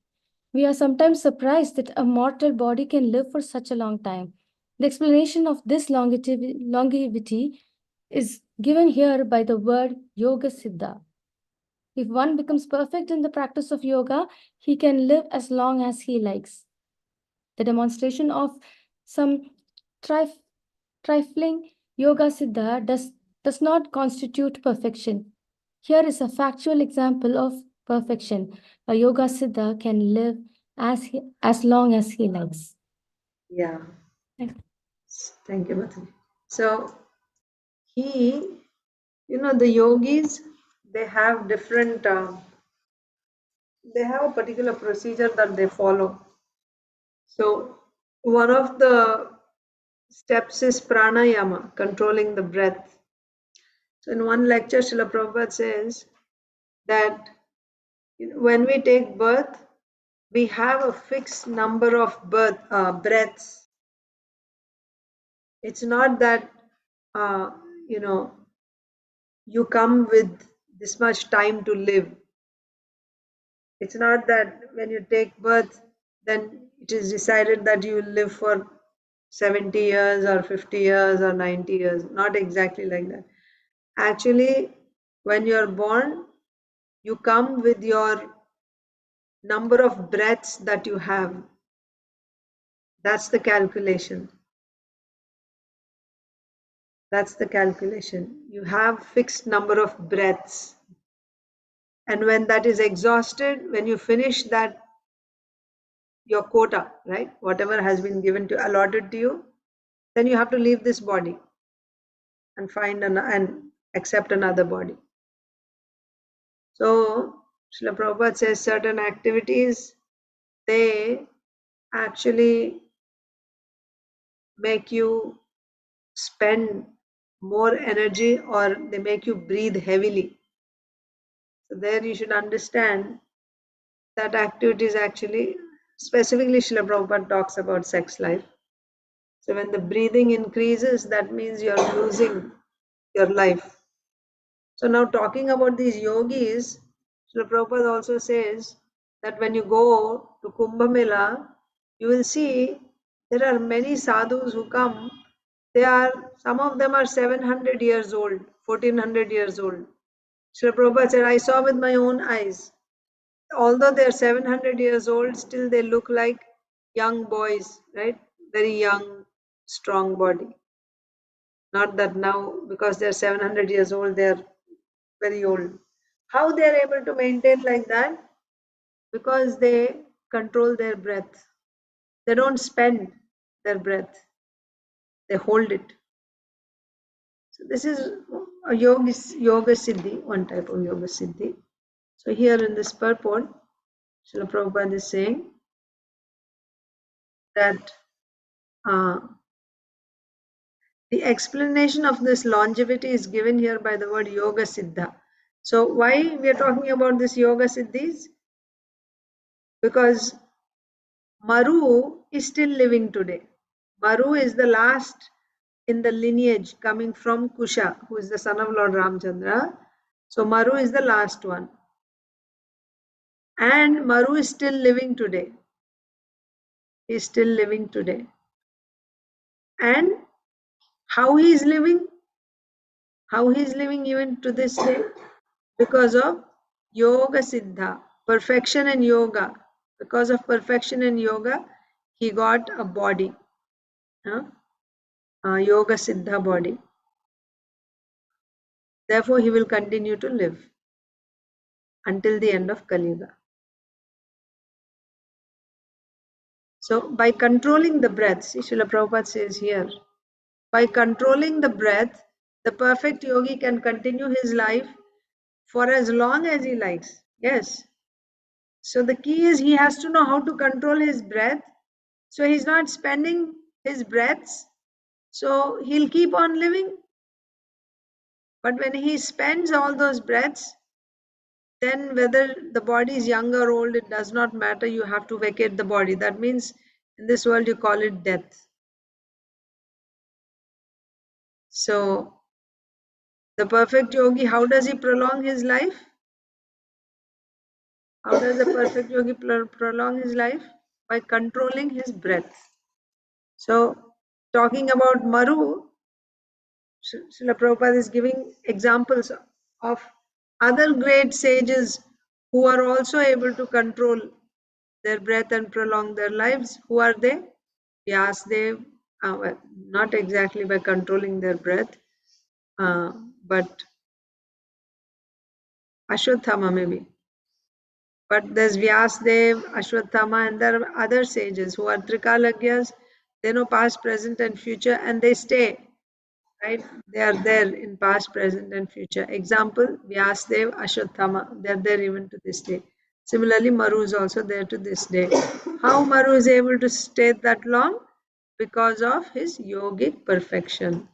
We are sometimes surprised that a mortal body can live for such a long time. The explanation of this longevity is given here by the word Yoga Siddha. If one becomes perfect in the practice of yoga, he can live as long as he likes. The demonstration of some trifling yoga siddha does not constitute perfection. Here is a factual example of perfection. A yoga siddha can live as long as he likes. Yeah. Thank you. Thank you, Bhatani. So the yogis, they have different, they have a particular procedure that they follow. So one of the steps is pranayama, controlling the breath. So in one lecture, Srila Prabhupada says that when we take birth, we have a fixed number of breaths. It's not that, you come with this much time to live. It's not that when you take birth, then it is decided that you will live for 70 years or 50 years or 90 years. Not exactly like that. Actually, when you're born, you come with your number of breaths that you have. That's the calculation. That's the calculation. You have fixed number of breaths. And when that is exhausted, when you finish that, your quota, right? Whatever has been given to allotted to you, then you have to leave this body and and accept another body. So Srila Prabhupada says certain activities, they actually make you spend more energy or they make you breathe heavily. So there you should understand that activities actually, specifically Srila Prabhupada talks about sex life. So when the breathing increases, that means you're losing your life. So now talking about these yogis, Srila Prabhupada also says that when you go to Kumbh Mela, you will see there are many sadhus who come. Some of them are 700 years old, 1400 years old. Srila Prabhupada said, I saw with my own eyes. Although they're 700 years old, still they look like young boys, right? Very young, strong body. Not that now, because they're 700 years old, they're very old. How they're able to maintain like that? Because they control their breath. They don't spend their breath, they hold it. So this is a yoga siddhi, one type of yoga siddhi. So here in this purport, Srila Prabhupada is saying that the explanation of this longevity is given here by the word yoga siddha. So why we are talking about this yoga siddhis? Because Maru is still living today. Maru is the last in the lineage coming from Kusha, who is the son of Lord Ramchandra. So Maru is the last one. And Maru is still living today. He is still living today. And how he is living? How he is living even to this day? Because of Yoga Siddha, perfection in yoga. Because of perfection in yoga, he got a body. Yoga Siddha body. Therefore, he will continue to live until the end of Kali Yuga. So, by controlling the breath, see Srila Prabhupada says here, by controlling the breath, the perfect yogi can continue his life for as long as he likes. Yes. So the key is he has to know how to control his breath. So he's not spending his breaths. So he'll keep on living. But when he spends all those breaths, then whether the body is young or old, it does not matter. You have to vacate the body. That means in this world you call it death. So the perfect yogi, how does he prolong his life? How does the perfect yogi prolong his life? By controlling his breath. So talking about Maru, Srila Prabhupada is giving examples of other great sages who are also able to control their breath and prolong their lives. Who are they? Vyasdev, well, not exactly by controlling their breath, but Ashwatthama maybe. But there's Vyasdev, Ashwatthama, and there are other sages who are Trikalagyas. They know past, present, and future, and they stay. Right? They are there in past, present, and future. Example, Vyasdev, Ashwatthama, they are there even to this day. Similarly, Maru is also there to this day. How Maru is able to stay that long? Because of his yogic perfection.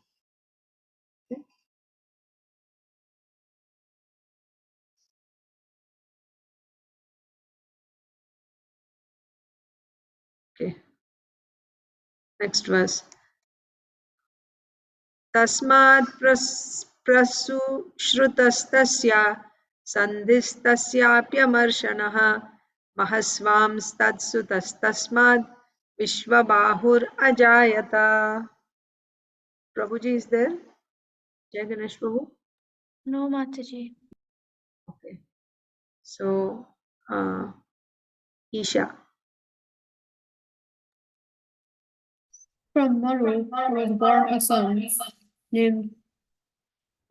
Okay. Next verse. Tasmat prasushrutastasya sandhistasyapyamarshanaha mahasvamstatsutastasmad vishvabahur ajayata. Prabhuji is there? Jai Ganesh Prabhu? No, Mataji. Okay. So, Isha. From Maru was born a son named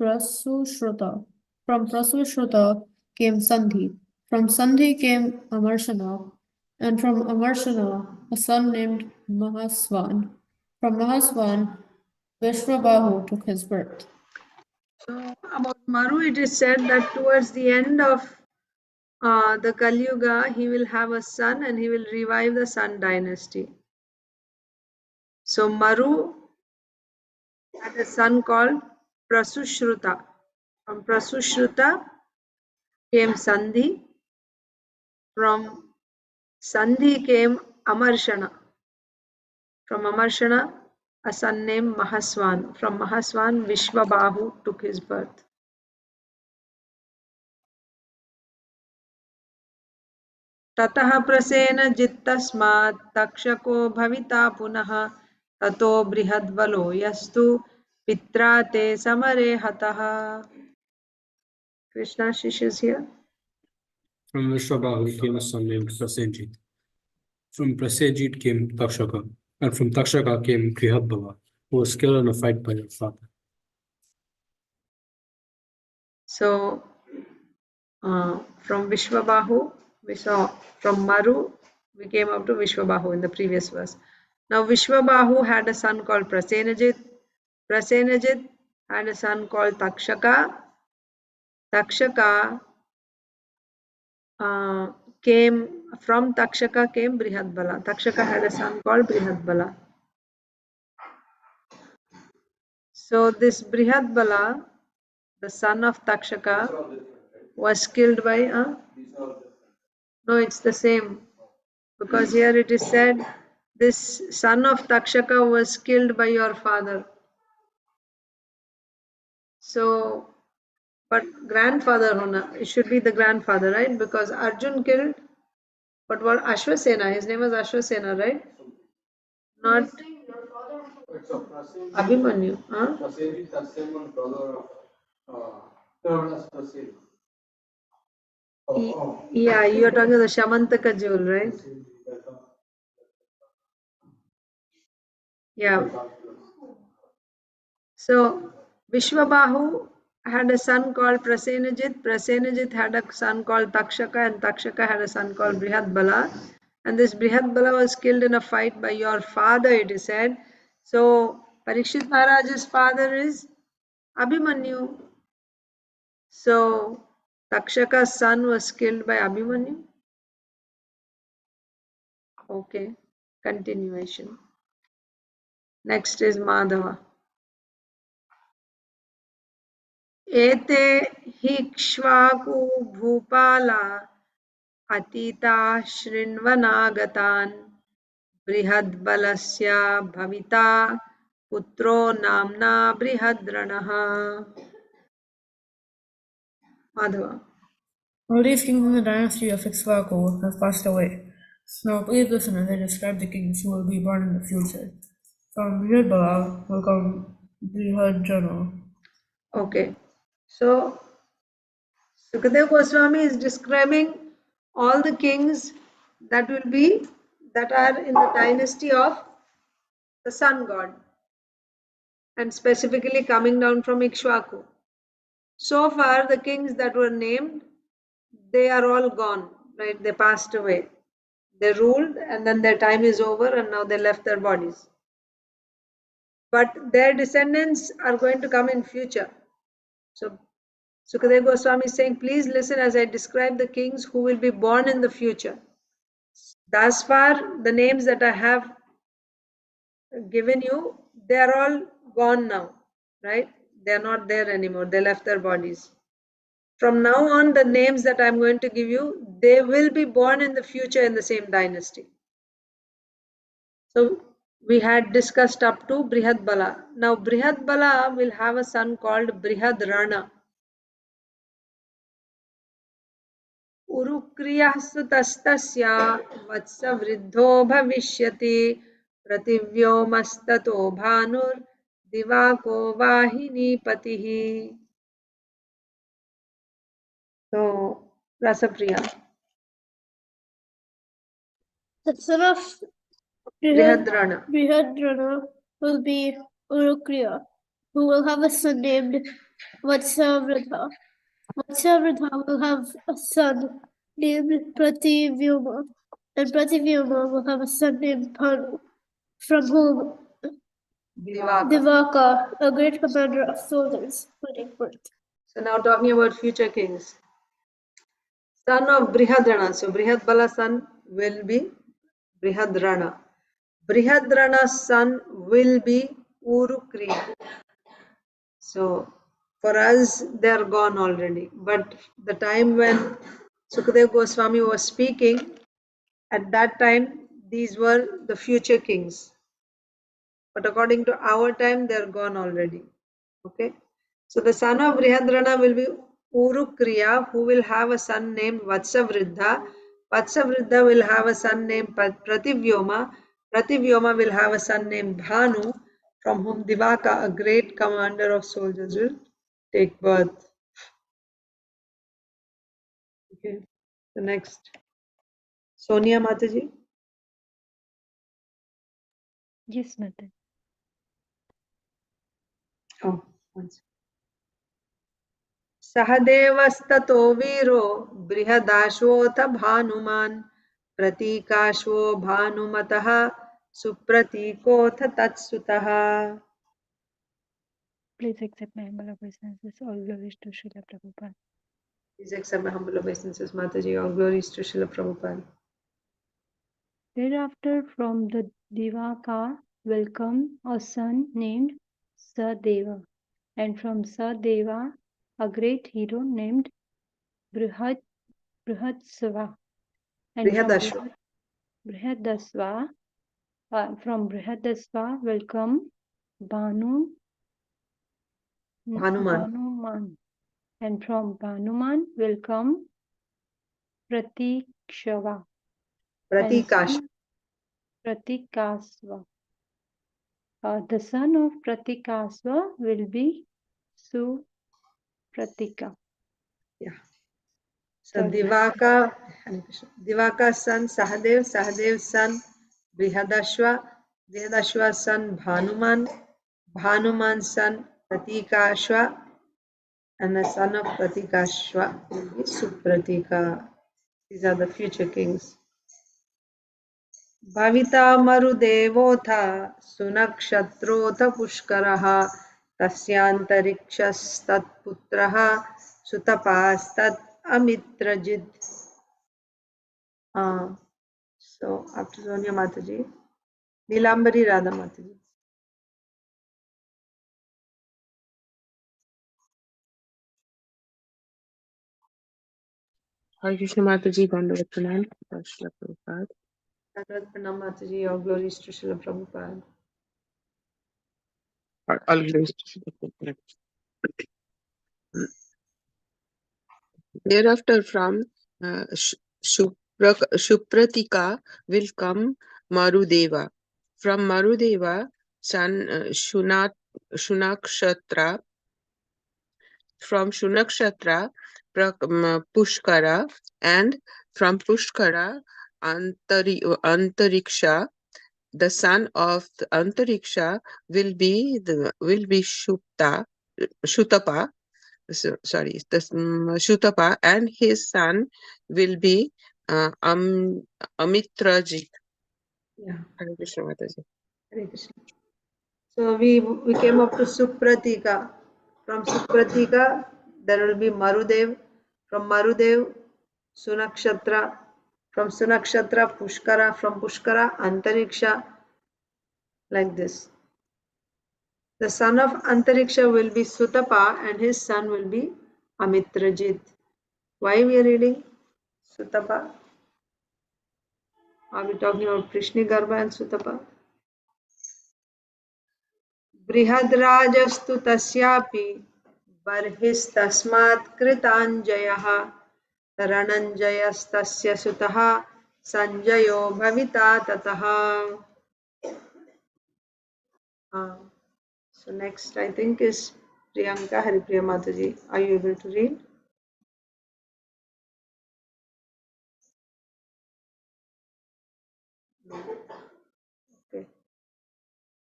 Prasushruta. From Prasushruta came Sandhi. From Sandhi came Amarshana, and from Amarshana a son named Mahasvan. From Mahasvan, Vishwabahu took his birth. So, about Maru, it is said that towards the end of the Kali Yuga, he will have a son and he will revive the Sun dynasty. So, Maru had a son called Prasushruta. From Prasushruta came Sandhi. From Sandhi came Amarshana. From Amarshana, a son named Mahaswan. From Mahaswan, Vishwabahu took his birth. ततः प्रसेनजित्तस्मात् तक्षको भविता पुनः ततो बृहद्बलो यस्तु पित्रा ते समरे हतः. Krishna Shish is here. From Vishwabahu came a son named Prasenjit. From Prasenjit came Takshaka, and from Takshaka came Grihadbala, who was killed in a fight by your father. So, from Vishwabahu, we saw from Maru, we came up to Vishwabahu in the previous verse. Now, Vishwabahu had a son called Prasenajit. Prasenajit had a son called Takshaka. Takshaka came from Takshaka came Brihadbala. Takshaka had a son called Brihadbala. So this Brihadbala, the son of Takshaka, was killed by no, it's the same. Because here it is said, this son of Takshaka was killed by your father. So, but grandfather hona, it should be the grandfather, right? Because Arjun killed, but what Ashwasena, his name was Ashwasena, right? Not Abhimanyu. Huh? Yeah, you are talking about the Shamantaka jewel, right? Yeah. So Vishwabahu had a son called Prasenajit. Prasenajit had a son called Takshaka, and Takshaka had a son called Brihadbala. And this Brihadbala was killed in a fight by your father, it is said. So Parikshit Maharaj's father is Abhimanyu. So Takshaka's son was killed by Abhimanyu. Okay, continuation. Next is Madhava. एते हिक्ष्वाकु भूपाला अतीता शृण्वनागतान् बृहद्बलस्य भविता पुत्रो नाम्ना बृहद्रणः. Madhava. All these kings in the dynasty of Ikshvaku have passed away. Now please listen as I describe the kings who will be born in the future. From Brihadbala will come Brihadjana. Okay, so Sukadeva Goswami is describing all the kings that are in the dynasty of the sun god, and specifically coming down from Ikshvaku. So far, the kings that were named, they are all gone, right? They passed away. They ruled and then their time is over and now they left their bodies. But their descendants are going to come in future. So Sukadeva Goswami is saying, please listen as I describe the kings who will be born in the future. Thus far, the names that I have given you, they are all gone now, right? They are not there anymore. They left their bodies. From now on, the names that I'm going to give you, they will be born in the future in the same dynasty. So we had discussed up to Brihadbala. Now Brihadbala will have a son called Brihadrana. उरुक्रियः सुतस्तस्य वत्सवृद्धो भविष्यति प्रतिव्योमस्ततो भानुर्दिवाको वाहिनीपतिः. So Rasapriya. The son of Brihadrana will be Urukriya, who will have a son named Vatsavridha. Vatsavridha will have a son named Prativyoma, and Prativyoma will have a son named Bhanu, from whom Divaka, a great commander of soldiers, will take birth. So now talking about future kings. Son of Brihadrana. So Brihadbala's son will be Brihadrana. Brihadrana's son will be Urukriya. So for us, they are gone already. But the time when Sukadeva Goswami was speaking, at that time, these were the future kings. But according to our time, they are gone already. Okay. So the son of Brihadrana will be Urukriya, who will have a son named Vatsavriddha. Vatsavriddha will have a son named Prativyoma. Prativyoma will have a son named Bhanu, from whom Divaka, a great commander of soldiers, will take birth. Okay. The next. Sonia Mataji. Yes, Mother. Oh, one second. सहदेवस्ततो वीरो बृहदाश्वोऽथ भानुमान् प्रतीकाश्वो भानुमतः सुप्रतीकोऽथ तत्सुतः. Please accept my humble obeisances. All glories to Srila Prabhupada. Please accept my humble obeisances, Mataji. All glories to Srila Prabhupada. Thereafter, from the Divaka will come a son named Sadeva, and from Sadeva, a great hero named Brihadsva, and Brihadashva. from Brihadasva will come Bhanuman, and from Bhanuman will come Pratikshava. Pratikashva. Pratikasva. The son of Pratikasva will be Supratika. Yeah. So Divaka's son Sahadev, Sahadev's son Brihadashva, Brihadashva's son Bhanuman, Bhanuman's son Pratikashva, and the son of Pratikashva will be Supratika. These are the future kings. Bhavita Marudevotha Sunakshatrotha Pushkaraha Tasyantarikshastat Putraha Sutapastat Amitrajit. So after Sonia Mataji, Nilambari Radha Mataji. Hare Krishna Mataji, Dandavat Pranam, Srila Prabhupada. Dandavat Pranam Mataji, all glories to Srila Prabhupada. All glories to Srila Prabhupada. Thereafter, from Shupratika will come Marudeva. From Marudeva, son Shunakshatra. From Shunakshatra, Pushkara, and from Pushkara, Antariksha. The son of the Antariksha will be Shutapa. Shutapa, and his son will be Amitrajit. Yeah. Hare Krishna Mataji. Hare Krishna. So we came up to Supratika. From Supratika, there will be Marudev. From Marudev, Sunakshatra. From Sunakshatra, Pushkara. From Pushkara, Antariksha. Like this. The son of Antariksha will be Sutapa and his son will be Amitrajit. Why we are reading Sutapa? Are we talking about Prishnigarbha and Sutapa? Brihadrajastu tasyapi barhistasmat kritanjayah rananjayastasya sutaha sanjayo bhavita tataha. So next I think is Priyanka Haripriya Mataji. Are you able to read? Okay.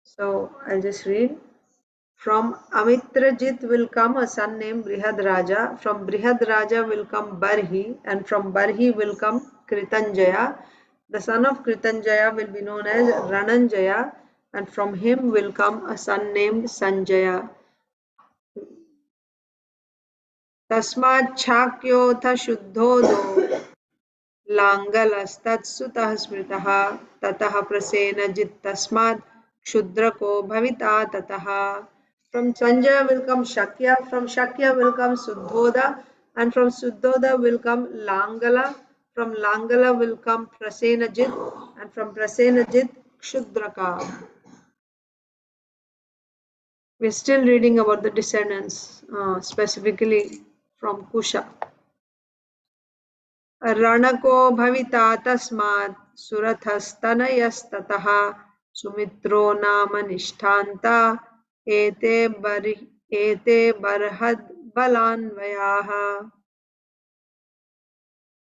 So I'll just read. From Amitrajit will come a son named Brihadraja. From Brihadraja will come Barhi, and from Barhi will come Kritanjaya. The son of Kritanjaya will be known as Rananjaya, and from him will come a son named Sanjaya. Tasmat Chakyotha Shuddhodo Langalastat-sutah smritah tatah prasena jit tasmat kshudrako bhavita tatah. From Sanjaya will come Shakya, from Shakya will come Suddhoda, and from Suddhoda will come Langala, from Langala will come Prasenajit, and from Prasenajit Kshudraka. We're still reading about the descendants, specifically from Kusha. Ranako bhavita tasmat surathastanayastatah sumitro nama nishtanta ete barhad balanvayaha.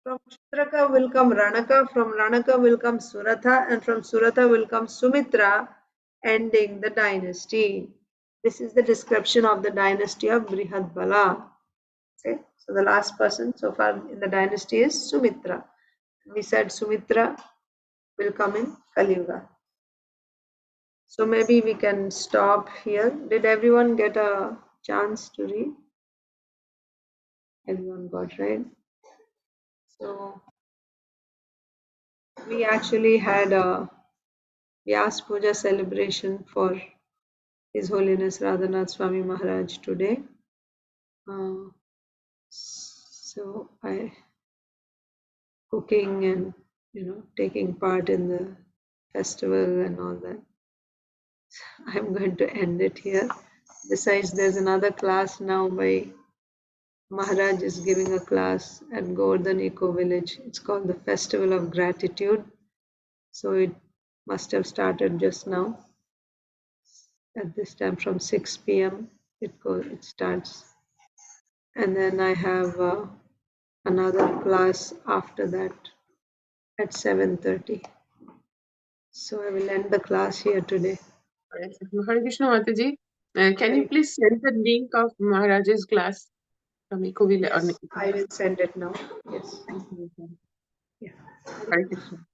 From Kshudraka will come Ranaka, from Ranaka will come Suratha, and from Suratha will come Sumitra, ending the dynasty. This is the description of the dynasty of Brihadbala. Okay, so the last person so far in the dynasty is Sumitra. We said Sumitra will come in Kali Yuga. So maybe we can stop here. Did everyone get a chance to read? Everyone got, right? So we actually had a Vyas Puja celebration for His Holiness Radhanath Swami Maharaj today. So I cooking and taking part in the festival and all that. I'm going to end it here. Besides, there's another class now by Maharaj is giving a class at Govardhan Eco Village. It's called the Festival of Gratitude. So it must have started just now. At this time from 6 p.m. it starts. And then I have another class after that at 7:30. So I will end the class here today. Hare Krishna Mataji, can you please send the link of Maharaj's class from Eco Village? Yes, I will send it now. Yes. Thank you. Yeah. Hare Krishna.